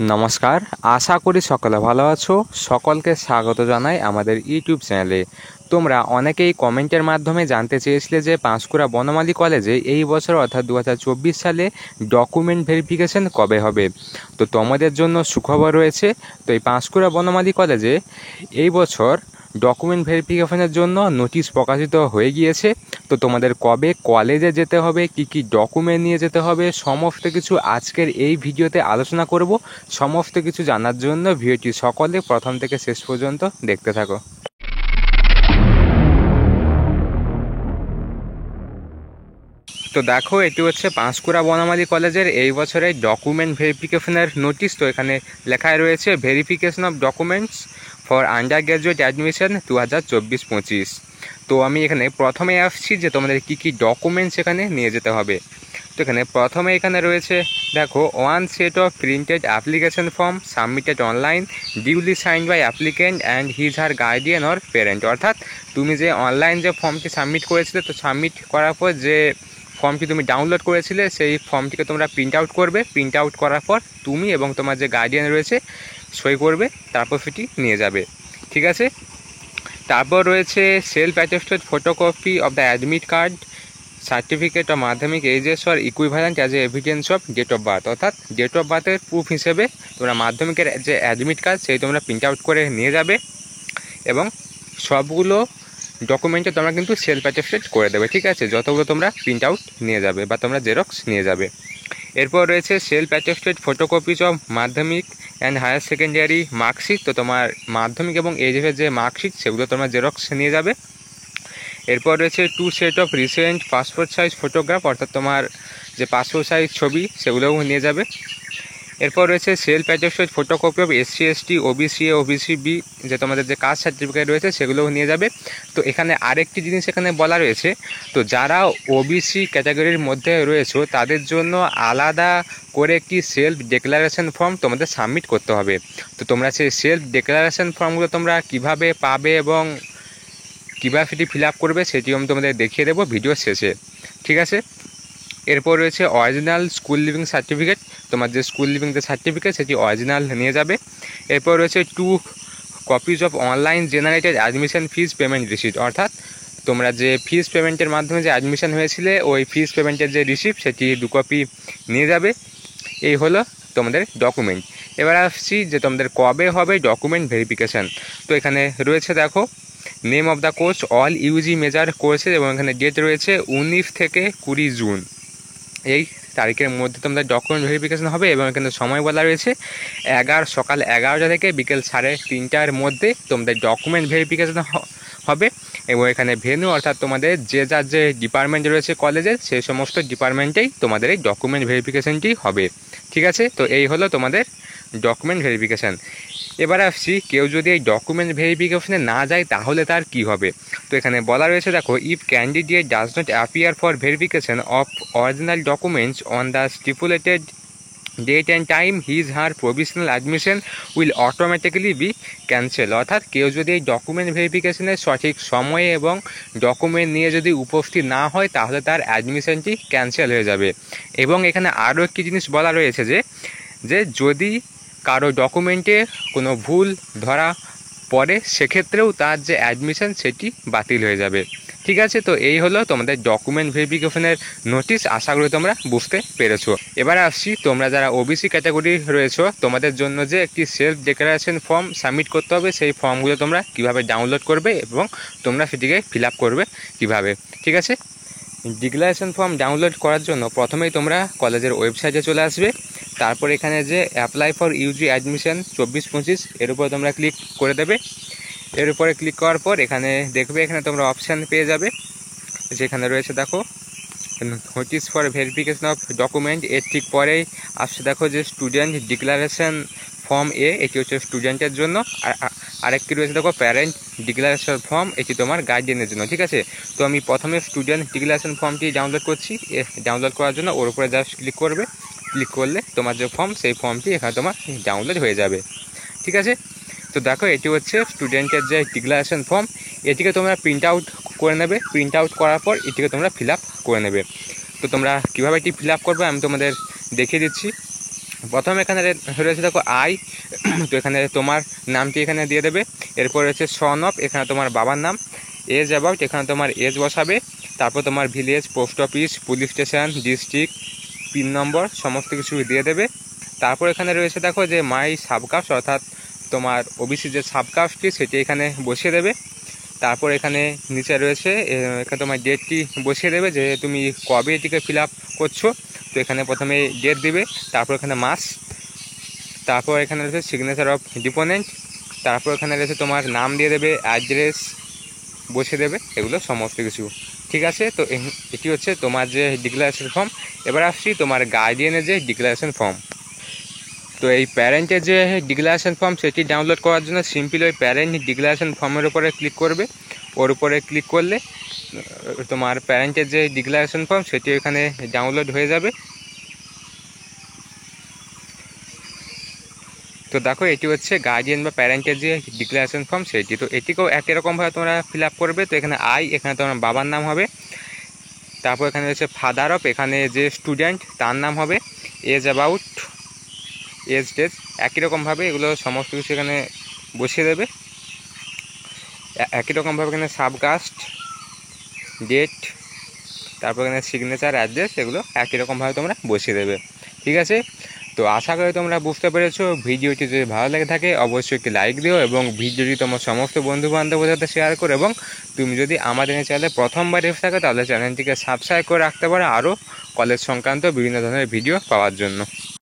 নমস্কার, আশা করি সকলে ভালো আছো। সকলকে স্বাগত জানাই আমাদের ইউটিউব চ্যানেলে। তোমরা অনেকেই কমেন্টের মাধ্যমে জানতে চেয়েছিলে যে পাঁশকুড়া বনমালী কলেজে এই বছর অর্থাৎ 2024 সালে ডকুমেন্ট ভেরিফিকেশন কবে হবে। তো তোমাদের জন্য সুখবর রয়েছে। তো এই পাঁশকুড়া বনমালী কলেজে এই বছর ডকুমেন্ট ভেরিফিকেশনের জন্য নোটিশ প্রকাশিত হয়ে গিয়েছে। তো তোমাদের কবে কলেজে যেতে হবে, কি কি ডকুমেন্ট নিয়ে যেতে হবে, সমস্ত কিছু আজকের এই ভিডিওতে আলোচনা করব। সমস্ত কিছু জানার জন্য ভিডিওটি সকলে প্রথম থেকে শেষ পর্যন্ত দেখতে থাকো। তো দেখো, এটি হচ্ছে পাঁশকুড়া বনমালী কলেজের এই বছরের ডকুমেন্ট ভেরিফিকেশনের নোটিশ। তো এখানে লেখায় রয়েছে verification of documents for under graduate admission 2024-25। তো আমি এখানে প্রথমে আসছি যে তোমাদের কি কি ডকুমেন্টস এখানে নিয়ে যেতে হবে। তো এখানে রয়েছে, দেখো, one set of printed application form submitted online duly sign by applicant and his her guardian or parent. অর্থাৎ তুমি যে অনলাইন যে ফর্মটি সাবমিট করেছিলে, তো সাবমিট করার পর যে ফর্মটি তুমি ডাউনলোড করেছিলে সেই ফর্মটিকে তোমরা প্রিন্ট আউট করবে। প্রিন্ট আউট করার পর তুমি এবং তোমার যে গার্ডিয়ান রয়েছে সই করবে, তারপর সেটি নিয়ে যাবে। ঠিক আছে। তারপর রয়েছে self attested photocopy of the admit card certificate of Madhyamik HS or equivalent as a evidence of date of birth. অর্থাৎ ডেট অফ বার্থের প্রুফ হিসেবে তোমরা মাধ্যমিকের যে অ্যাডমিট কার্ড সেই তোমরা প্রিন্ট আউট করে নিয়ে যাবে এবং সবগুলো ডকুমেন্টে তোমরা কিন্তু সেলফ অ্যাটেস্টেড করে দেবে। ঠিক আছে, যতগুলো তোমরা প্রিন্ট আউট নিয়ে যাবে বা তোমরা জেরক্স নিয়ে যাবে। এরপর রয়েছে সেলফ অ্যাটেস্টেড ফটোকপিজ অফ মাধ্যমিক অ্যান্ড হায়ার সেকেন্ডারি মার্কশিট। তো তোমার মাধ্যমিক এবং এইচএসের যে মার্কশিট সেগুলো তোমরা জেরক্স নিয়ে যাবে। এরপর রয়েছে two set of recent passport size photograph, অর্থাৎ তোমার যে পাসপোর্ট সাইজ ছবি সেগুলোও নিয়ে যাবে। এরপর রয়েছে self attested photocopy of SC ST OBC A OBC B, যে তোমাদের যে কাস্ট সার্টিফিকেট রয়েছে সেগুলোও নিয়ে যাবে। তো এখানে আরেকটি জিনিস এখানে বলা রয়েছে, তো যারা ওবিসি ক্যাটাগরির মধ্যে রয়েছে তাদের জন্য আলাদা করে একটি সেলফ ডিক্লারেশন ফর্ম তোমাদের সাবমিট করতে হবে। তো তোমরা সেই সেলফ ডিক্লারেশন ফর্মগুলো তোমরা কিভাবে পাবে এবং কীভাবে সেটি ফিল আপ করবে সেটিও আমি তোমাদের দেখিয়ে দেবো ভিডিও শেষে। ঠিক আছে। এরপর রয়েছে অরিজিনাল স্কুল লিভিং সার্টিফিকেট, তোমার যে স্কুল লিভিং যে সার্টিফিকেট সেটি অরিজিনাল নিয়ে যাবে। এরপর রয়েছে two copies of online generated admission fees payment receipt, অর্থাৎ তোমরা যে ফিজ পেমেন্টের মাধ্যমে যে অ্যাডমিশন হয়েছিলে ওই ফিজ পেমেন্টের যে রিসিপ্ট সেটি 2 কপি নিয়ে যাবে। এই হলো তোমাদের ডকুমেন্ট। এবার আসছি যে তোমাদের কবে হবে ডকুমেন্ট ভেরিফিকেশান। তো এখানে রয়েছে, দেখো, name of the course all UG major courses, এবং এখানে ডেট রয়েছে 19 থেকে 20 জুন। এই তারিখের মধ্যে তোমাদের ডকুমেন্ট ভেরিফিকেশান হবে এবং এখানে সময় বলা রয়েছে সকাল 11টা থেকে বিকেল 3:30টার মধ্যে তোমাদের ডকুমেন্ট ভেরিফিকেশান হবে। এবং এখানে ভেন্যু, অর্থাৎ তোমাদের যে যার যে ডিপার্টমেন্ট রয়েছে কলেজের সেই সমস্ত ডিপার্টমেন্টেই তোমাদের এই ডকুমেন্ট ভেরিফিকেশানটি হবে। ঠিক আছে। তো এই হলো তোমাদের ডকুমেন্ট ভেরিফিকেশান। এবার আসছি, কেউ যদি এই ডকুমেন্ট ভেরিফিকেশনে না যায় তাহলে তার কি হবে। তো এখানে বলা রয়েছে, দেখো, if candidate does not appear for verification of original documents on the stipulated date and time his her provisional admission will automatically be cancel. অর্থাৎ কেউ যদি এই ডকুমেন্ট ভেরিফিকেশনের সঠিক সময়ে এবং ডকুমেন্ট নিয়ে যদি উপস্থিত না হয় তাহলে তার অ্যাডমিশনটি ক্যান্সেল হয়ে যাবে। এবং এখানে আরও একটি জিনিস বলা রয়েছে যে যদি কারো ডকুমেন্টে কোনো ভুল ধরা পড়ে সেক্ষেত্রেও তার যে অ্যাডমিশন সেটি বাতিল হয়ে যাবে। ঠিক আছে। তো এই হলো তোমাদের ডকুমেন্ট ভেরিফিকেশনের নোটিশ। আশা করি তোমরা বুঝতে পেরেছো। এবার আসছি, তোমরা যারা ওবিসি ক্যাটাগরি রয়েছো তোমাদের জন্য যে একটি সেলফ ডিক্লারেশন ফর্ম সাবমিট করতে হবে, সেই ফর্মগুলো তোমরা কিভাবে ডাউনলোড করবে এবং তোমরা সেটিকে ফিল আপ করবে কিভাবে। ঠিক আছে। ডিক্লারেশন ফর্ম ডাউনলোড করার জন্য প্রথমেই তোমরা কলেজের ওয়েবসাইটে চলে আসবে। তারপর এখানে যে অ্যাপ্লাই ফর ইউজি অ্যাডমিশন 24-25 এর উপর তোমরা ক্লিক করে দেবে। এর উপরে ক্লিক করার পর এখানে দেখবে, এখানে তোমরা অপশান পেয়ে যাবে, যেখানে রয়েছে, দেখো, notice for verification of document. এর ঠিক পরেই আসছে, দেখো, যে স্টুডেন্ট ডিক্লারেশন ফর্ম এ, এটি হচ্ছে স্টুডেন্টের জন্য। আরেকটি রয়েছে, দেখো, প্যারেন্ট ডিক্লারেশন ফর্ম, এটি তোমার গার্ডিয়ানের জন্য। ঠিক আছে। তো আমি প্রথমে স্টুডেন্ট ডিক্লারেশন ফর্মটি ডাউনলোড করছি। ডাউনলোড করার জন্য ওর উপরে জাস্ট ক্লিক করবে। ক্লিক করলে তোমার যে ফর্ম সেই ফর্মটি এখানে তোমার ডাউনলোড হয়ে যাবে। ঠিক আছে। তো দেখো, এটি হচ্ছে স্টুডেন্টের যে ডিক্লারেশন ফর্ম, এটিকে তোমরা প্রিন্ট আউট করে নেবে। প্রিন্ট আউট করার পর এটিকে তোমরা ফিল আপ করে নেবে। তো তোমরা কীভাবে এটি ফিল আপ করবে আমি তোমাদের দেখিয়ে দিচ্ছি। প্রথম এখানে রয়েছে দেখো আই, তো এখানে তোমার নামটি এখানে দিয়ে দেবে। এরপর রয়েছে সন অফ, এখানে তোমার বাবার নাম। এজ অ্যাবাউট, এখানে তোমার এজ বসাবে। তারপর তোমার village, post office, police station, district, pin number সমস্ত কিছু দিয়ে দেবে। তারপর এখানে রয়েছে দেখো যে মাই সাবকাস্ট, অর্থাৎ তোমার ওবিসি যে সাবকাস্টটি সেটি এখানে বসিয়ে দেবে। তারপর এখানে নিচে রয়েছে এখানে তোমার ডেটটি বসিয়ে দেবে, যে তুমি কবে এটিকে ফিল আপ করছো। তো এখানে প্রথমে ডেট দিবে, তারপর এখানে মাস, তারপর এখানে রয়েছে সিগনেচার অফ ডিপোনেন্ট, তারপর এখানে রয়েছে তোমার নাম দিয়ে দেবে, অ্যাড্রেস বসিয়ে দেবে, এগুলো সমস্ত কিছু। ঠিক আছে, তো এটি হচ্ছে তোমার যে ডিক্লারেশন ফর্ম। এবার আসছি তোমার গার্ডিয়ানের যে ডিক্লারেশন ফর্ম। তো এই প্যারেন্টের যে ডিক্লারেশন ফর্ম সেটি ডাউনলোড করার জন্য সিম্পলি ওই প্যারেন্ট ডিক্লারেশন ফর্মের উপরে ক্লিক করবে। ওর উপরে ক্লিক করলে তোমার প্যারেন্টের যে ডিক্লারেশন ফর্ম সেটি এখানে ডাউনলোড হয়ে যাবে। তো দেখো এটি হচ্ছে গার্ডিয়ান বা প্যারেন্টের যে ডিক্লারেশন ফর্ম সেটি। তো এটিকেও একই রকমভাবে তোমরা ফিল আপ করবে। তো এখানে আই, এখানে তোমার বাবার নাম হবে। তারপর এখানে রয়েছে ফাদার অফ, এখানে যে স্টুডেন্ট তার নাম হবে। এজ অ্যাবাউট, এজ ডেজ একই রকমভাবে এগুলো সমস্ত কিছু এখানে বসিয়ে দেবে। একই রকমভাবে এখানে সাবকাস্ট, ডেট, তারপর এখানে সিগনেচার, অ্যাড্রেস এগুলো একই রকমভাবে তোমরা বসিয়ে দেবে। ঠিক আছে, তো আশা করি তোমরা বুঝতে পেরেছো। ভিডিওটি যদি ভালো লেগে থাকে অবশ্যই একটি লাইক দিও এবং ভিডিওটি তোমার সমস্ত বন্ধু বান্ধবের সাথে শেয়ার করো। এবং তুমি যদি আমাদের এই চ্যানেলে প্রথমবার এসে থাকো তাহলে চ্যানেলটিকে সাবস্ক্রাইব করে রাখতে পারো আরও কলেজ সংক্রান্ত বিভিন্ন ধরনের ভিডিও পাওয়ার জন্য।